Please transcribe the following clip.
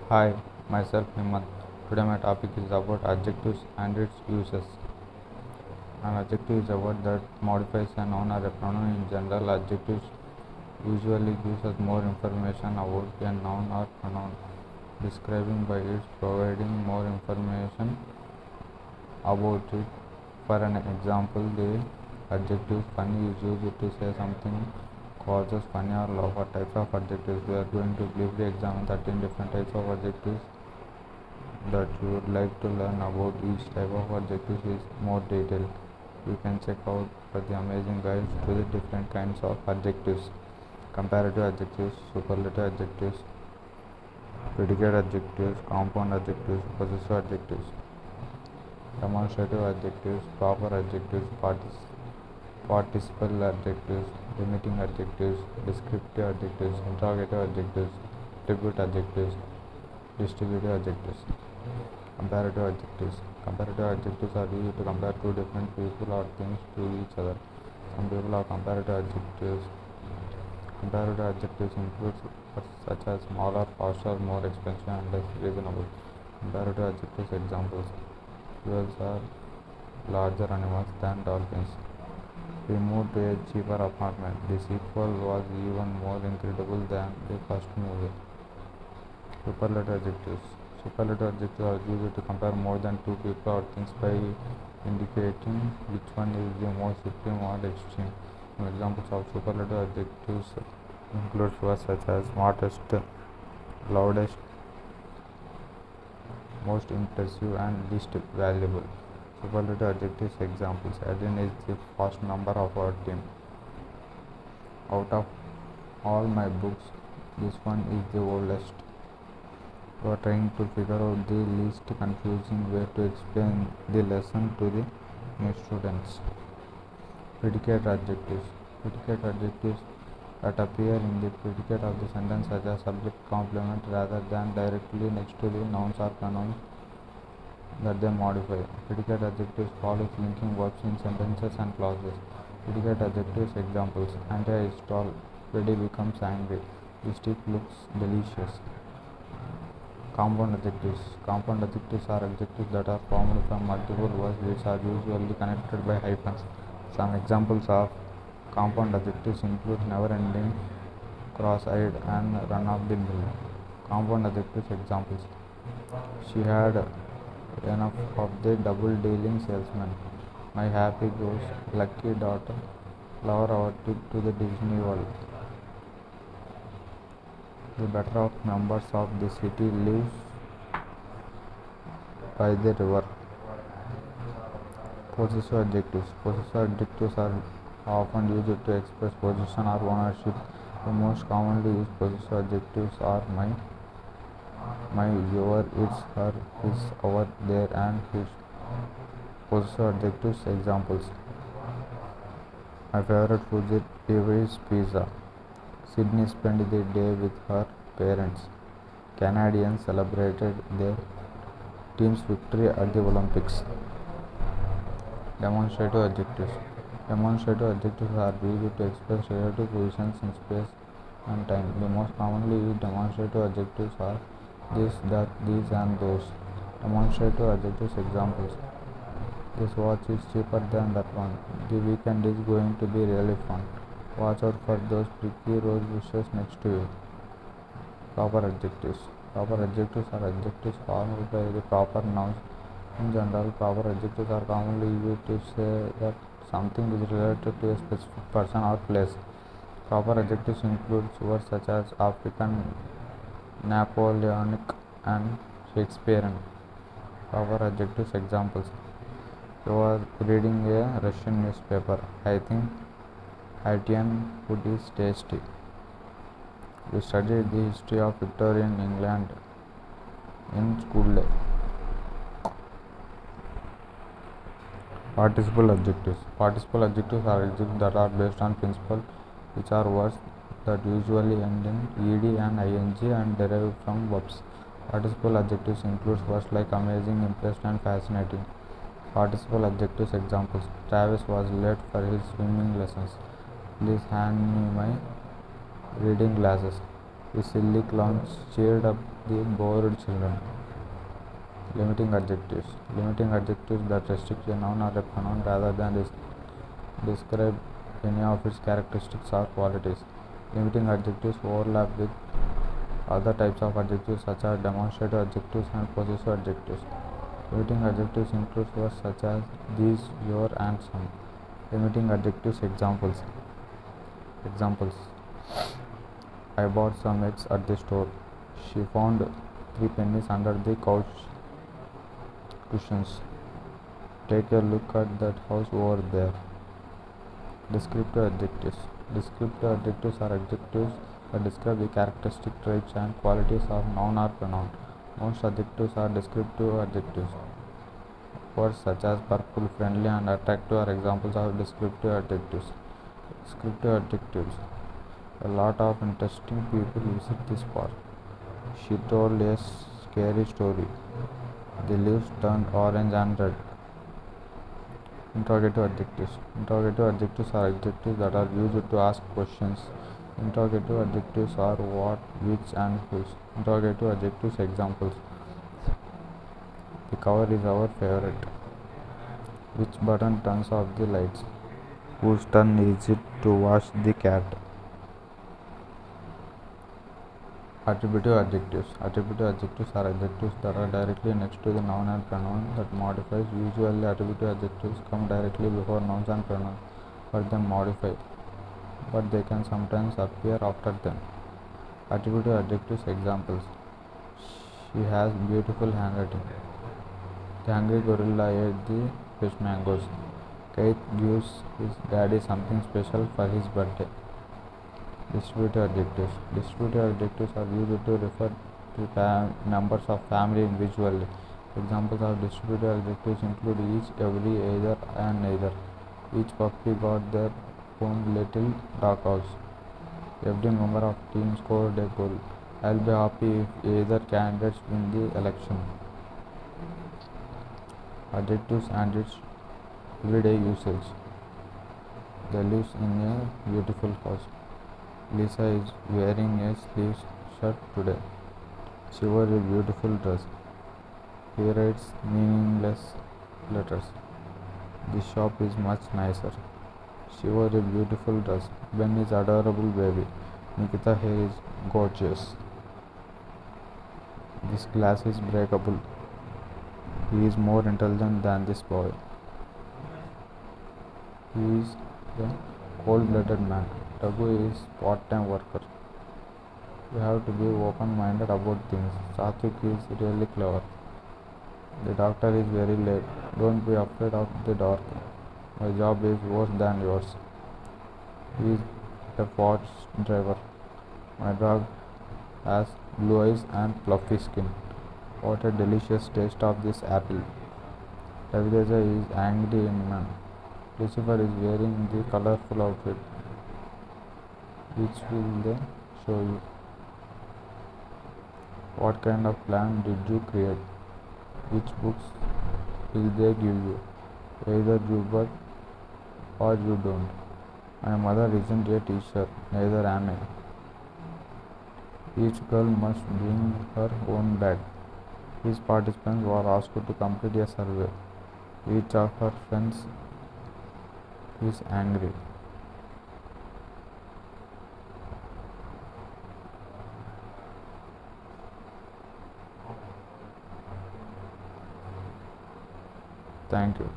Hi, myself Himant. Today my topic is about adjectives and its uses. An adjective is a word that modifies a noun or a pronoun. In general, adjectives usually gives us more information about a noun or pronoun, describing by its providing more information about it. For an example, the adjective funny is used to say something causes funny or laugh. Types of adjectives. We are going to briefly examine 13 different types of adjectives that you would like to learn about each type of adjectives is more detailed. You can check out for the amazing guides to the different kinds of adjectives: comparative adjectives, superlative adjectives, predicate adjectives, compound adjectives, possessive adjectives, demonstrative adjectives, proper adjectives, participle adjectives, limiting adjectives, descriptive adjectives, interrogative adjectives, attribute adjectives, distributive adjectives. Comparative adjectives. Comparative adjectives are used to compare two different people or things to each other. Some people have comparative adjectives. Comparative adjectives include words such as smaller, faster, more expensive, and less reasonable. Comparative adjectives examples: whales are larger animals than dolphins. We moved to a cheaper apartment. The sequel was even more incredible than the first movie. Superlative adjectives. Superlative adjectives are used to compare more than two people or things by indicating which one is the most supreme or extreme. Some examples of superlative adjectives include words such as smartest, loudest, most impressive, and least valuable. Superlative adjectives examples: Adrian is the first member of our team. Out of all my books, this one is the oldest. You are trying to figure out the least confusing way to explain the lesson to the new students. Predicate adjectives. Predicate adjectives that appear in the predicate of the sentence such as subject, complement, rather than directly next to the nouns or pronouns that they modify. Predicate adjectives follows linking verbs in sentences and clauses. Predicate adjectives examples: Andrea is tall. Freddie becomes angry. The stick looks delicious. Compound adjectives. Compound adjectives are adjectives that are formed from multiple words which are usually connected by hyphens. Some examples of compound adjectives include never-ending, cross-eyed, and run-of-the-mill. Compound adjectives examples: She had enough of the double-dealing salesman. My happy ghost, lucky daughter, lover our trip to the Disney World. The better off members of the city live by the river. Possessive adjectives. Possessive adjectives are often used to express possession or ownership. The most commonly used possessive adjectives are my, your, its, her, his, our, their, and his. Possessive adjectives examples: My favorite food is pizza. Sydney spent the day with her parents. Canadians celebrated their team's victory at the Olympics. Demonstrative adjectives. Demonstrative adjectives are used to express relative positions in space and time. The most commonly used demonstrative adjectives are this, that, these, and those. Demonstrative adjectives examples: This watch is cheaper than that one. The weekend is going to be really fun. Watch out for those prickly rose bushes next to you. Proper adjectives. Proper adjectives are adjectives formed by the proper nouns. In general, proper adjectives are commonly used to say that something is related to a specific person or place. Proper adjectives include words such as African, Napoleonic, and Shakespearean. Proper adjectives examples: You are reading a Russian newspaper. I think Haitian food is tasty. We studied the history of Victorian England in school day. Participle adjectives. Participle adjectives are adjectives that are based on principle, which are words that usually end in ed and ing and derive from verbs. Participle adjectives include words like amazing, impressed, and fascinating. Participle adjectives examples: Travis was late for his swimming lessons. Please hand me my reading glasses. The silly clowns cheered up the bored children. Limiting adjectives. Limiting adjectives that restrict a noun or a pronoun rather than describe any of its characteristics or qualities. Limiting adjectives overlap with other types of adjectives such as demonstrative adjectives and possessive adjectives. Limiting adjectives include words such as these, your, and some. Limiting adjectives examples. I bought some eggs at the store. She found 3 pennies under the couch cushions. Take a look at that house over there. Descriptive adjectives. Descriptive adjectives are adjectives that describe the characteristic traits and qualities of noun or pronoun. Most adjectives are descriptive adjectives. Words such as purple, friendly, and attractive are examples of descriptive adjectives. Descriptive adjectives. A lot of interesting people visit this park. She told a scary story. The leaves turned orange and red. Interrogative adjectives. Interrogative adjectives are adjectives that are used to ask questions. Interrogative adjectives are what, which, and whose. Interrogative adjectives examples. The cover is our favorite. Which button turns off the lights? Whose turn is it to wash the cat? Attributive adjectives. Attributive adjectives are adjectives that are directly next to the noun and pronoun that modifies. Usually attributive adjectives come directly before nouns and pronouns, but they modify, but they can sometimes appear after them. Attributive adjectives examples. She has beautiful handwriting. The hungry gorilla ate the fresh mangoes. Keith gives his daddy something special for his birthday. Distributive adjectives. Distributive adjectives are used to refer to members of family individually. Examples of distributive adjectives include each, every, either, and neither. Each puppy got their own little dog house. Every member of team scored a goal. I'll be happy if either candidates win the election. Adjectives and its everyday usage. They live in a beautiful house. Lisa is wearing a sleeveless shirt today. She wore a beautiful dress. He writes meaningless letters. The shop is much nicer. She wore a beautiful dress. Ben is adorable baby. Nikita's hair is gorgeous. This glass is breakable. He is more intelligent than this boy. He is a cold-blooded man. Raghu is part-time worker. You have to be open-minded about things. Satvik is really clever. The doctor is very late. Don't be afraid of the dark. My job is worse than yours. He is a fast driver. My dog has blue eyes and fluffy skin. What a delicious taste of this apple. Ravideja is angry in man. Lucifer is wearing the colorful outfit. Which will they show you? What kind of plan did you create? Which books will they give you? Either you but or you don't. My mother isn't a teacher, neither am I. Each girl must bring her own bag. These participants were asked to complete a survey. Each of her friends is angry. Thank you.